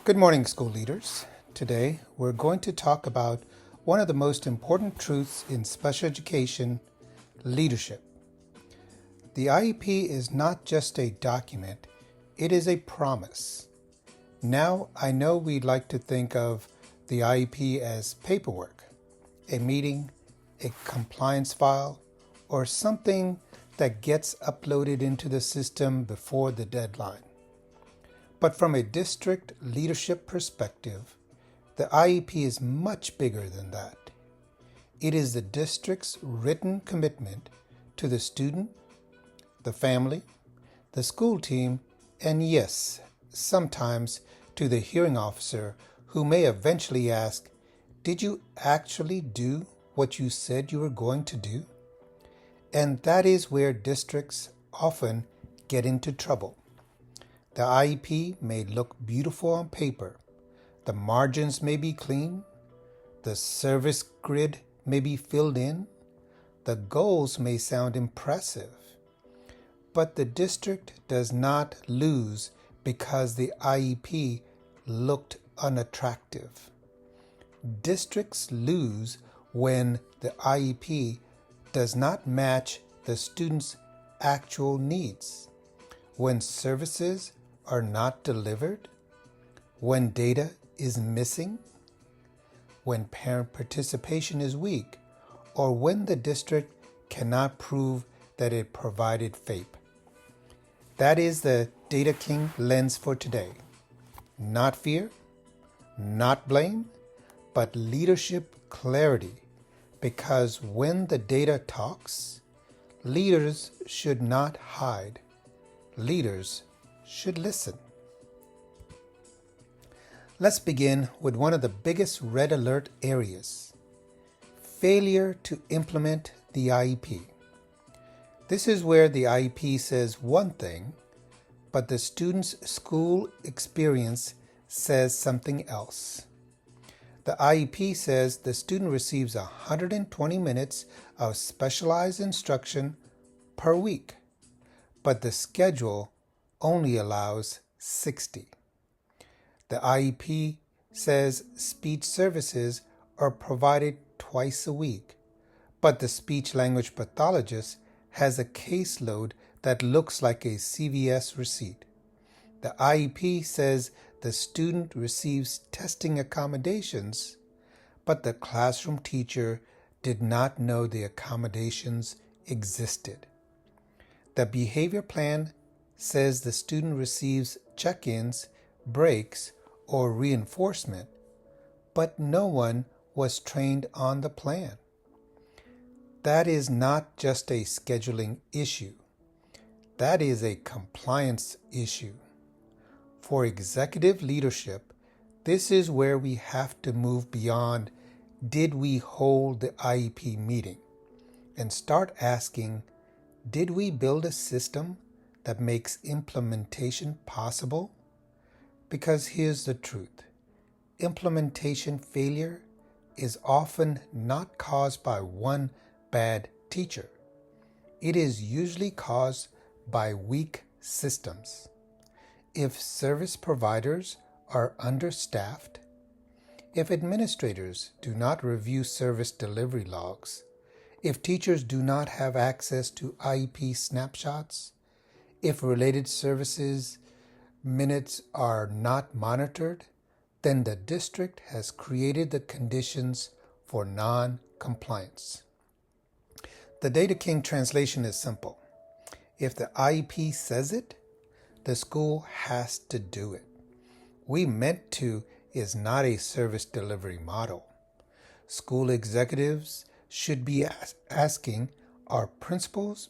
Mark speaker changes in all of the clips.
Speaker 1: Good morning, school leaders. Today, we're going to talk about one of the most important truths in special education, leadership. The IEP is not just a document, it is a promise. Now, I know we'd like to think of the IEP as paperwork, a meeting, a compliance file, or something that gets uploaded into the system before the deadline. But from a district leadership perspective, the IEP is much bigger than that. It is the district's written commitment to the student, the family, the school team, and yes, sometimes to the hearing officer who may eventually ask, "Did you actually do what you said you were going to do?" And that is where districts often get into trouble. The IEP may look beautiful on paper. The margins may be clean. The service grid may be filled in. The goals may sound impressive. But the district does not lose because the IEP looked unattractive. Districts lose when the IEP does not match the student's actual needs, when services are not delivered, when data is missing, when parent participation is weak, or when the district cannot prove that it provided FAPE. That is the Data King lens for today. Not fear, not blame, but leadership clarity. Because when the data talks, leaders should not hide. Leaders should listen. Let's begin with one of the biggest red alert areas: failure to implement the IEP. This is where the IEP says one thing, but the student's school experience says something else. The IEP says the student receives 120 minutes of specialized instruction per week, but the schedule only allows 60. The IEP says speech services are provided twice a week, but the speech-language pathologist has a caseload that looks like a CVS receipt. The IEP says the student receives testing accommodations, but the classroom teacher did not know the accommodations existed. The behavior plan says the student receives check-ins, breaks, or reinforcement, but no one was trained on the plan. That is not just a scheduling issue. That is a compliance issue. For executive leadership, this is where we have to move beyond "did we hold the IEP meeting?" and start asking, did we build a system that makes implementation possible? Because here's the truth. Implementation failure is often not caused by one bad teacher. It is usually caused by weak systems. If service providers are understaffed, if administrators do not review service delivery logs, if teachers do not have access to IEP snapshots, if related services minutes are not monitored, then the district has created the conditions for non-compliance. The Data King translation is simple. If the IEP says it, the school has to do it. "We meant to" is not a service delivery model. School executives should be asking, are principals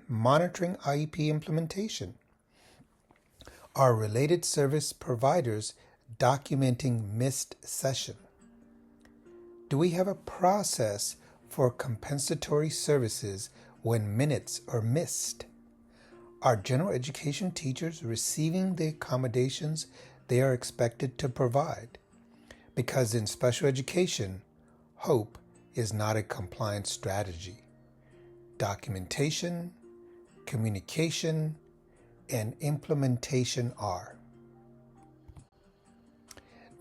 Speaker 1: monitoring IEP implementation? Are related service providers documenting missed session? Do we have a process for compensatory services when minutes are missed? Are general education teachers receiving the accommodations they are expected to provide? Because in special education, hope is not a compliance strategy. Documentation, communication, and implementation are.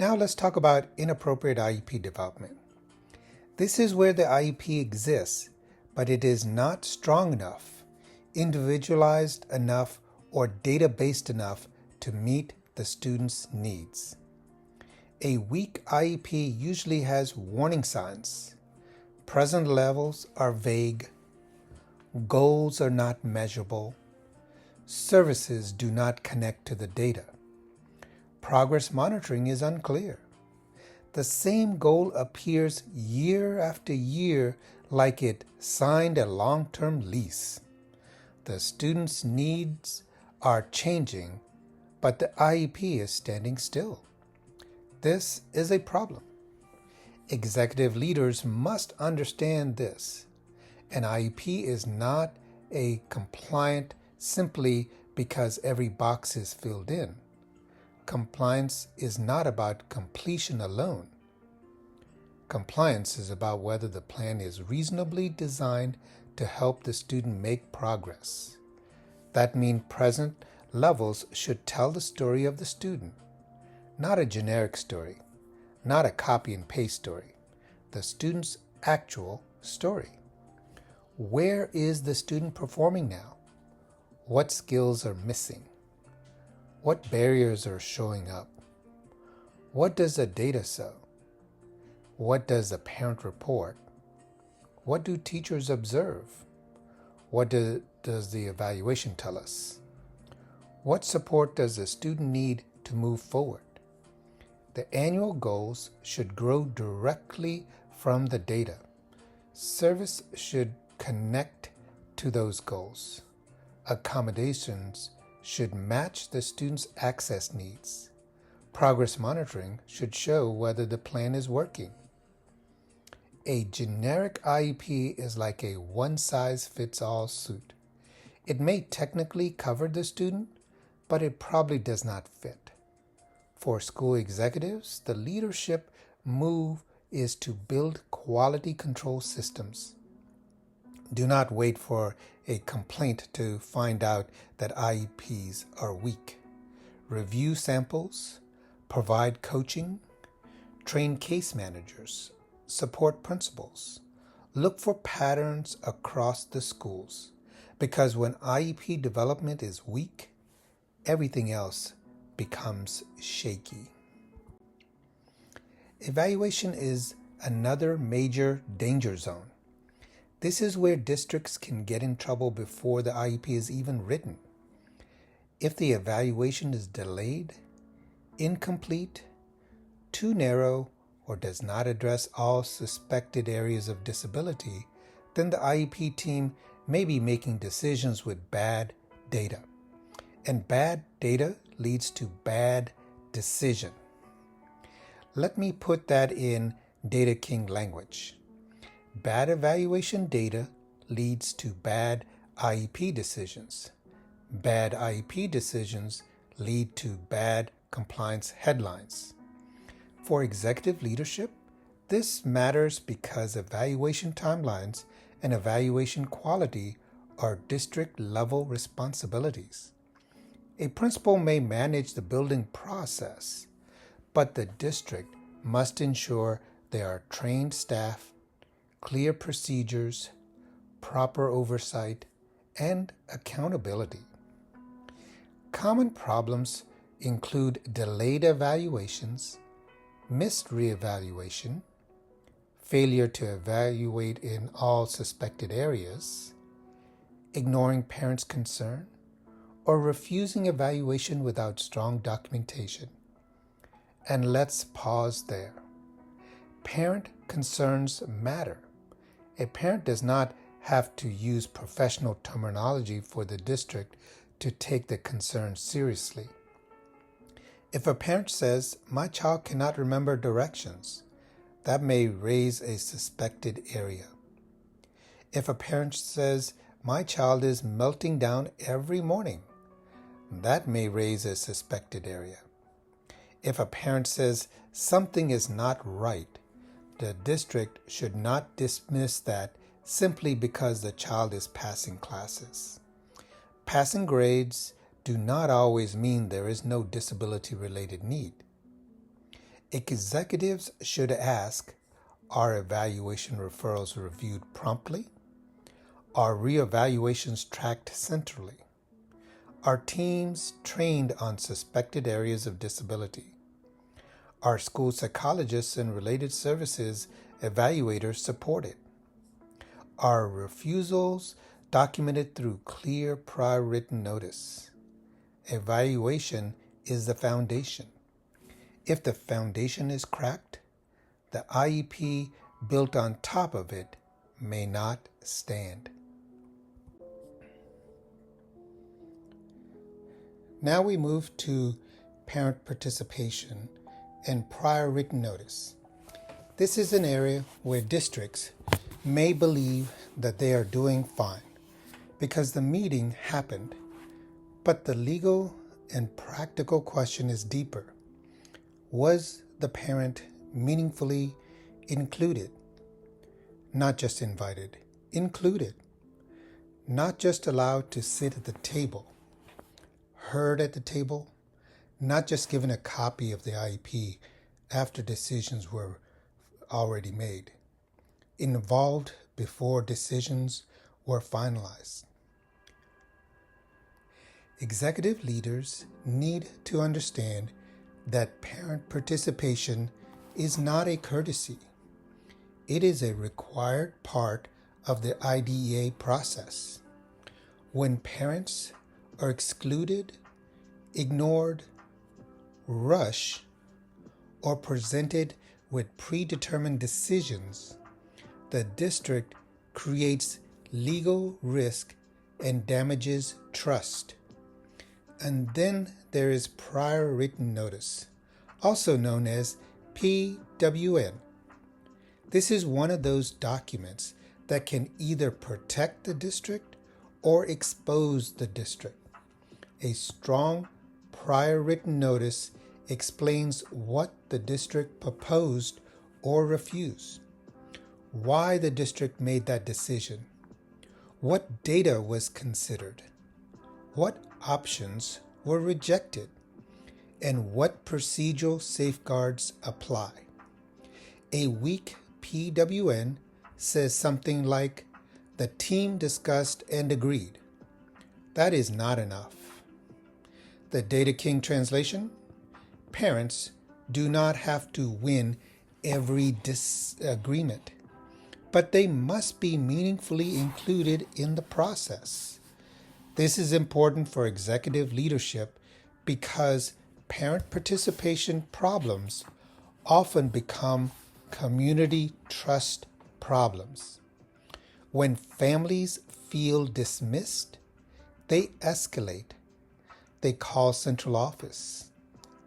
Speaker 1: Now let's talk about inappropriate IEP development. This is where the IEP exists, but it is not strong enough, individualized enough, or data-based enough to meet the student's needs. A weak IEP usually has warning signs. Present levels are vague. Goals are not measurable. Services do not connect to the data. Progress monitoring is unclear. The same goal appears year after year like it signed a long-term lease. The student's needs are changing, but the IEP is standing still. This is a problem. Executive leaders must understand this. An IEP is not a compliant simply because every box is filled in. Compliance is not about completion alone. Compliance is about whether the plan is reasonably designed to help the student make progress. That means present levels should tell the story of the student, not a generic story, not a copy and paste story, the student's actual story. Where is the student performing now? What skills are missing? What barriers are showing up? What does the data show? What does the parent report? What do teachers observe? What does the evaluation tell us? What support does the student need to move forward? The annual goals should grow directly from the data. Service should connect to those goals. Accommodations should match the student's access needs. Progress monitoring should show whether the plan is working. A generic IEP is like a one-size-fits-all suit. It may technically cover the student, but it probably does not fit. For school executives, the leadership move is to build quality control systems. Do not wait for a complaint to find out that IEPs are weak. Review samples, provide coaching, train case managers, support principals. Look for patterns across the schools, because when IEP development is weak, everything else becomes shaky. Evaluation is another major danger zone. This is where districts can get in trouble before the IEP is even written. If the evaluation is delayed, incomplete, too narrow, or does not address all suspected areas of disability, then the IEP team may be making decisions with bad data. And bad data leads to bad decision. Let me put that in Data King language. Bad evaluation data leads to bad IEP decisions. Bad IEP decisions lead to bad compliance headlines. For executive leadership, this matters because evaluation timelines and evaluation quality are district-level responsibilities. A principal may manage the building process, but the district must ensure there are trained staff, clear procedures, proper oversight, and accountability. Common problems include delayed evaluations, missed reevaluation, failure to evaluate in all suspected areas, ignoring parents' concern, or refusing evaluation without strong documentation. And let's pause there. Parent concerns matter. A parent does not have to use professional terminology for the district to take the concern seriously. If a parent says, "My child cannot remember directions," that may raise a suspected area. If a parent says, "My child is melting down every morning," that may raise a suspected area. If a parent says something is not right, the district should not dismiss that simply because the child is passing classes. Passing grades do not always mean there is no disability-related need. Executives should ask, are evaluation referrals reviewed promptly? Are reevaluations tracked centrally? Are teams trained on suspected areas of disability? Are school psychologists and related services evaluators supported? Are refusals documented through clear prior written notice? Evaluation is the foundation. If the foundation is cracked, the IEP built on top of it may not stand. Now we move to parent participation and prior written notice. This is an area where districts may believe that they are doing fine because the meeting happened, but the legal and practical question is deeper. Was the parent meaningfully included? Not just invited, included. Not just allowed to sit at the table, heard at the table, not just given a copy of the IEP after decisions were already made, involved before decisions were finalized. Executive leaders need to understand that parent participation is not a courtesy. It is a required part of the IDEA process. When parents are excluded, ignored, rushed, or presented with predetermined decisions, the district creates legal risk and damages trust. And then there is prior written notice, also known as PWN. This is one of those documents that can either protect the district or expose the district. A strong prior written notice explains what the district proposed or refused, why the district made that decision, what data was considered, what options were rejected, and what procedural safeguards apply. A weak PWN says something like, the team discussed and agreed. That is not enough. The Data King translation: parents do not have to win every disagreement, but they must be meaningfully included in the process. This is important for executive leadership because parent participation problems often become community trust problems. When families feel dismissed, they escalate. They call central office.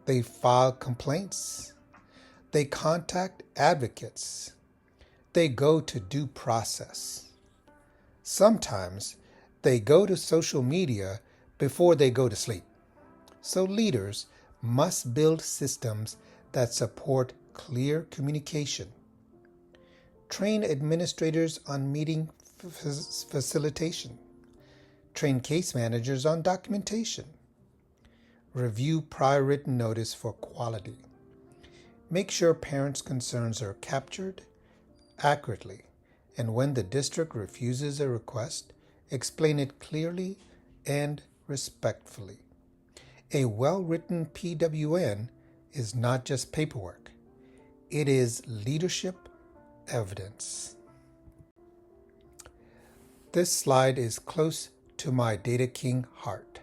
Speaker 1: They file complaints. They contact advocates. They go to due process. Sometimes they go to social media before they go to sleep. So leaders must build systems that support clear communication. Train administrators on meeting facilitation. Train case managers on documentation. Review prior written notice for quality. Make sure parents' concerns are captured accurately, and when the district refuses a request, explain it clearly and respectfully. A well-written PWN is not just paperwork. It is leadership evidence. This slide is close to my Data King heart.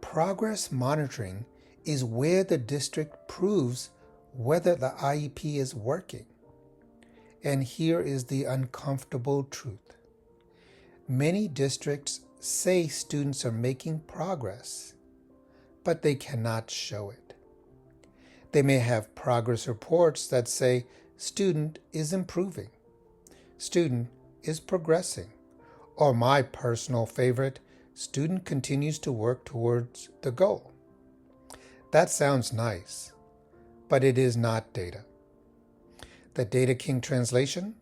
Speaker 1: Progress monitoring is where the district proves whether the IEP is working. And here is the uncomfortable truth. Many districts say students are making progress, but they cannot show it. They may have progress reports that say student is improving, student is progressing, or my personal favorite, student continues to work towards the goal. That sounds nice, but it is not data. The Data King translation: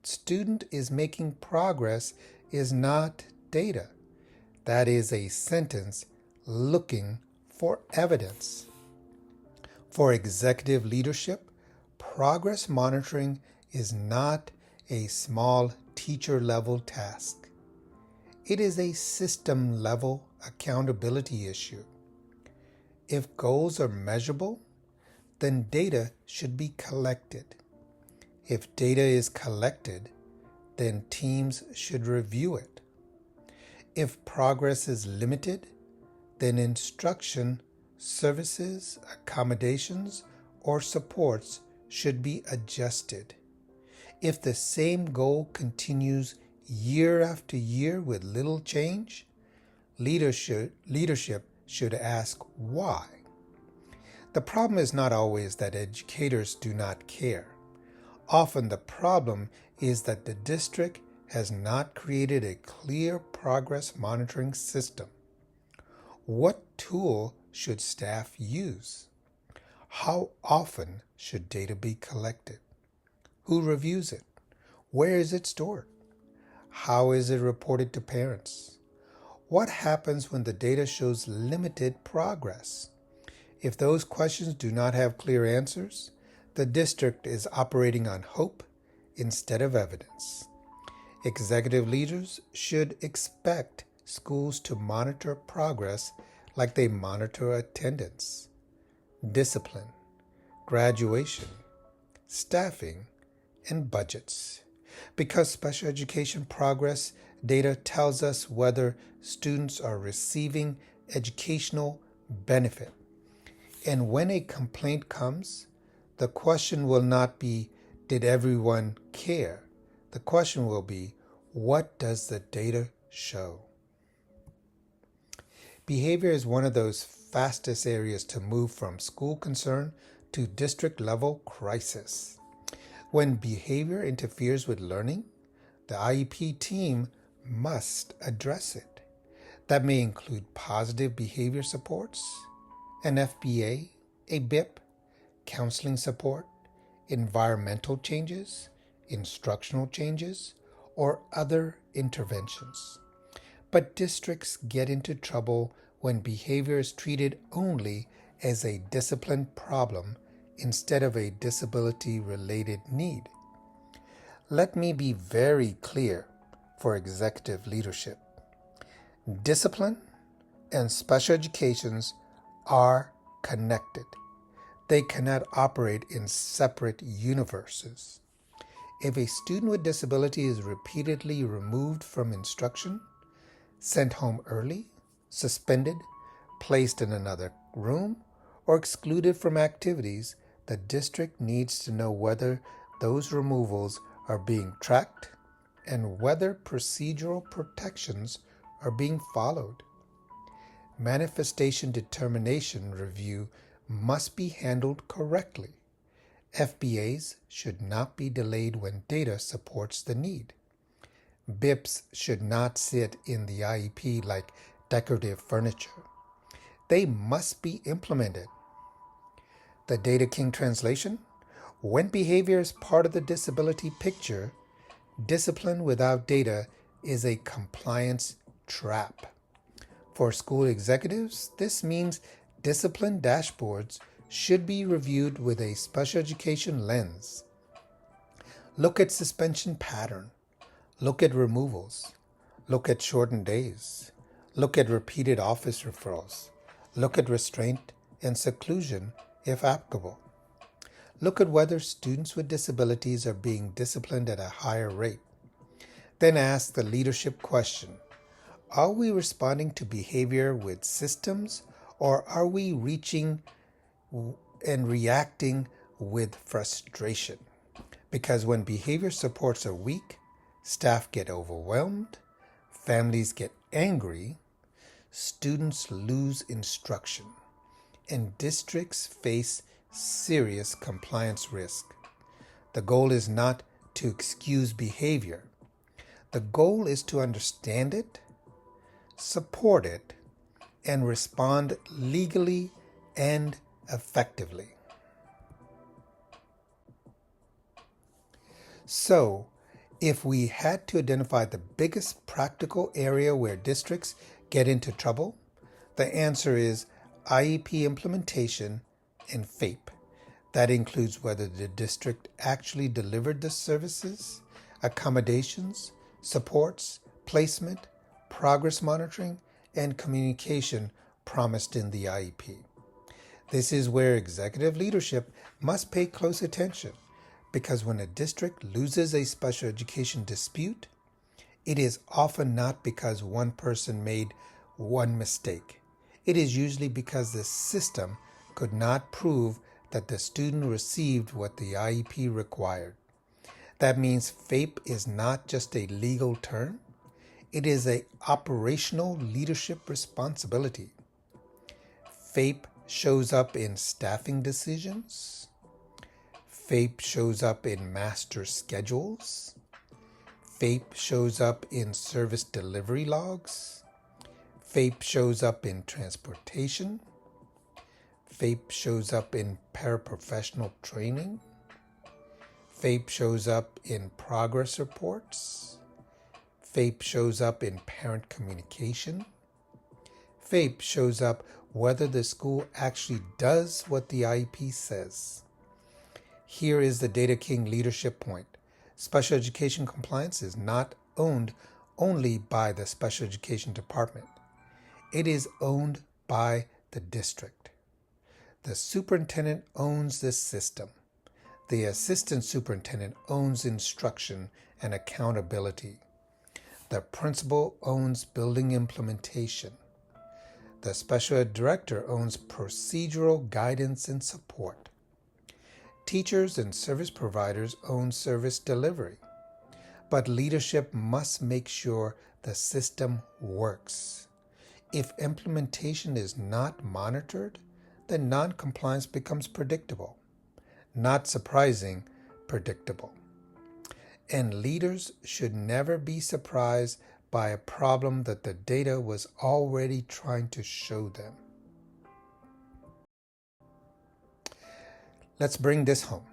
Speaker 1: student is making progress is not data. That is a sentence looking for evidence. For executive leadership, progress monitoring is not a small teacher-level task. It is a system-level accountability issue. If goals are measurable, then data should be collected. If data is collected, then teams should review it. If progress is limited, then instruction, services, accommodations, or supports should be adjusted. If the same goal continues year after year with little change, leadership should ask why. The problem is not always that educators do not care. Often the problem is that the district has not created a clear progress monitoring system. What tool should staff use? How often should data be collected? Who reviews it? Where is it stored? How is it reported to parents? What happens when the data shows limited progress? If those questions do not have clear answers, the district is operating on hope instead of evidence. Executive leaders should expect schools to monitor progress like they monitor attendance, discipline, graduation, staffing, and budgets. Because special education progress data tells us whether students are receiving educational benefit. And when a complaint comes, the question will not be, did everyone care? The question will be, what does the data show? Behavior is one of those fastest areas to move from school concern to district level crisis. When behavior interferes with learning, the IEP team must address it. That may include positive behavior supports, an FBA, a BIP, counseling support, environmental changes, instructional changes, or other interventions. But districts get into trouble when behavior is treated only as a discipline problem instead of a disability-related need. Let me be very clear for executive leadership. Discipline and special educations are connected. They cannot operate in separate universes. If a student with disability is repeatedly removed from instruction, sent home early, suspended, placed in another room, or excluded from activities, the district needs to know whether those removals are being tracked and whether procedural protections are being followed. Manifestation determination review must be handled correctly. FBAs should not be delayed when data supports the need. BIPs should not sit in the IEP like decorative furniture. They must be implemented. The Data King translation: when behavior is part of the disability picture, discipline without data is a compliance trap. For school executives, this means discipline dashboards should be reviewed with a special education lens. Look at suspension pattern. Look at removals. Look at shortened days. Look at repeated office referrals. Look at restraint and seclusion if applicable. Look at whether students with disabilities are being disciplined at a higher rate. Then ask the leadership question: are we responding to behavior with systems, or are we reaching and reacting with frustration? Because when behavior supports are weak, staff get overwhelmed, families get angry, students lose instruction, and districts face serious compliance risk. The goal is not to excuse behavior. The goal is to understand it, support it, and respond legally and effectively. So, if we had to identify the biggest practical area where districts get into trouble, the answer is IEP implementation and FAPE. That includes whether the district actually delivered the services, accommodations, supports, placement, progress monitoring, and communication promised in the IEP. This is where executive leadership must pay close attention, because when a district loses a special education dispute, it is often not because one person made one mistake. It is usually because the system could not prove that the student received what the IEP required. That means FAPE is not just a legal term, it is an operational leadership responsibility. FAPE shows up in staffing decisions. FAPE shows up in master schedules. FAPE shows up in service delivery logs. FAPE shows up in transportation. FAPE shows up in paraprofessional training. FAPE shows up in progress reports. FAPE shows up in parent communication. FAPE shows up whether the school actually does what the IEP says. Here is the Data King leadership point. Special education compliance is not owned only by the special education department. It is owned by the district. The superintendent owns the system. The assistant superintendent owns instruction and accountability. The principal owns building implementation. The special ed director owns procedural guidance and support. Teachers and service providers own service delivery. But leadership must make sure the system works. If implementation is not monitored, then noncompliance becomes predictable. Not surprising, predictable. And leaders should never be surprised by a problem that the data was already trying to show them. Let's bring this home.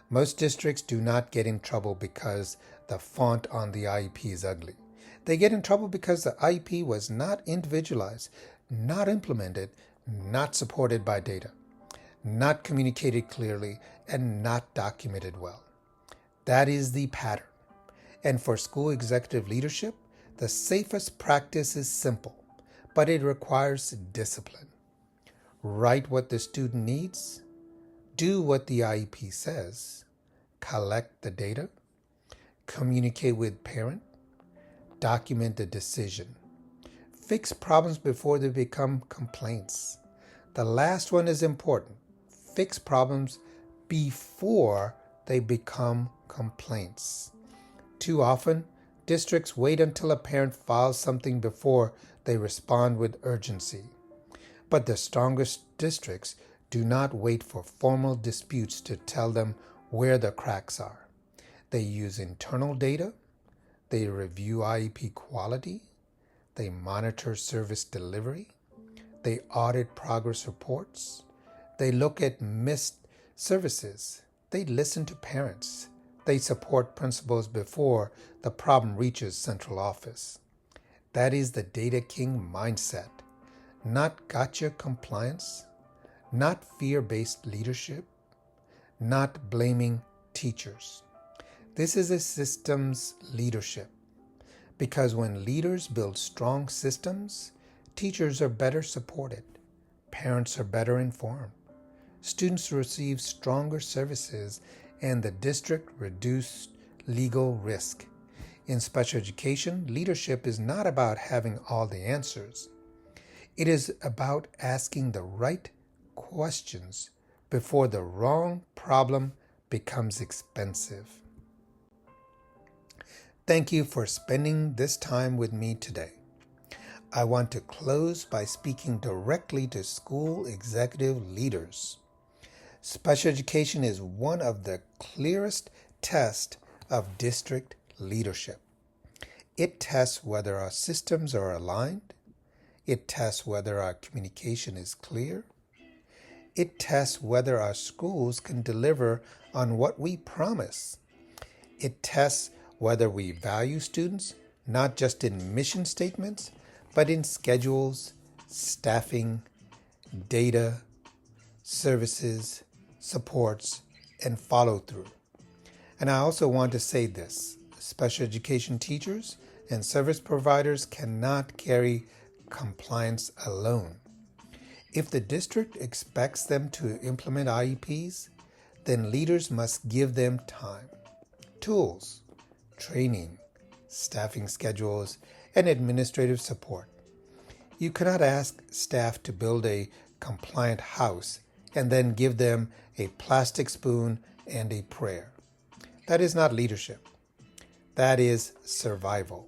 Speaker 1: Most districts do not get in trouble because the font on the IEP is ugly. They get in trouble because the IEP was not individualized, not implemented, not supported by data, not communicated clearly, and not documented well. That is the pattern. And for school executive leadership, the safest practice is simple, but it requires discipline. Write what the student needs, do what the IEP says, collect the data, communicate with parent, document the decision, fix problems before they become complaints. The last one is important. Fix problems before they become complaints. Too often, districts wait until a parent files something before they respond with urgency. But the strongest districts do not wait for formal disputes to tell them where the cracks are. They use internal data, they review IEP quality, they monitor service delivery, they audit progress reports, they look at missed services, they listen to parents, they support principals before the problem reaches central office. That is the Data King mindset. Not gotcha compliance, not fear-based leadership, not blaming teachers. This is a systems leadership, because when leaders build strong systems, teachers are better supported, parents are better informed, students receive stronger services, and the district reduced legal risk. In special education, leadership is not about having all the answers. It is about asking the right questions before the wrong problem becomes expensive. Thank you for spending this time with me today. I want to close by speaking directly to school executive leaders. Special education is one of the clearest tests of district leadership. It tests whether our systems are aligned. It tests whether our communication is clear. It tests whether our schools can deliver on what we promise. It tests whether we value students, not just in mission statements, but in schedules, staffing, data, services, supports, and follow through. And I also want to say this: special education teachers and service providers cannot carry compliance alone. If the district expects them to implement IEPs, then leaders must give them time, tools, training, staffing schedules, and administrative support. You cannot ask staff to build a compliant house and then give them a plastic spoon and a prayer. That is not leadership. That is survival.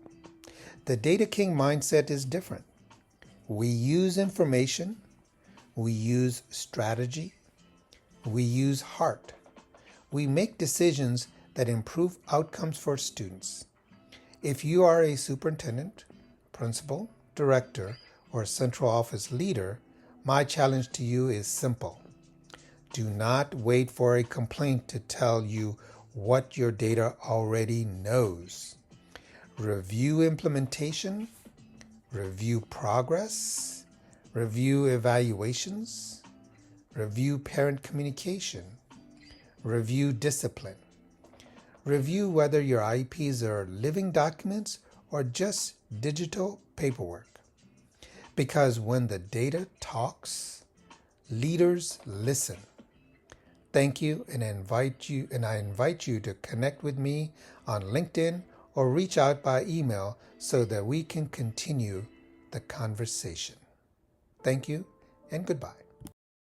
Speaker 1: The Data King mindset is different. We use information, we use strategy, we use heart. We make decisions that improve outcomes for students. If you are a superintendent, principal, director, or central office leader, my challenge to you is simple. Do not wait for a complaint to tell you what your data already knows. Review implementation, review progress, review evaluations, review parent communication, review discipline. Review whether your IEPs are living documents or just digital paperwork. Because when the data talks, leaders listen. Thank you, and I invite you to connect with me on LinkedIn or reach out by email so that we can continue the conversation. Thank you and goodbye.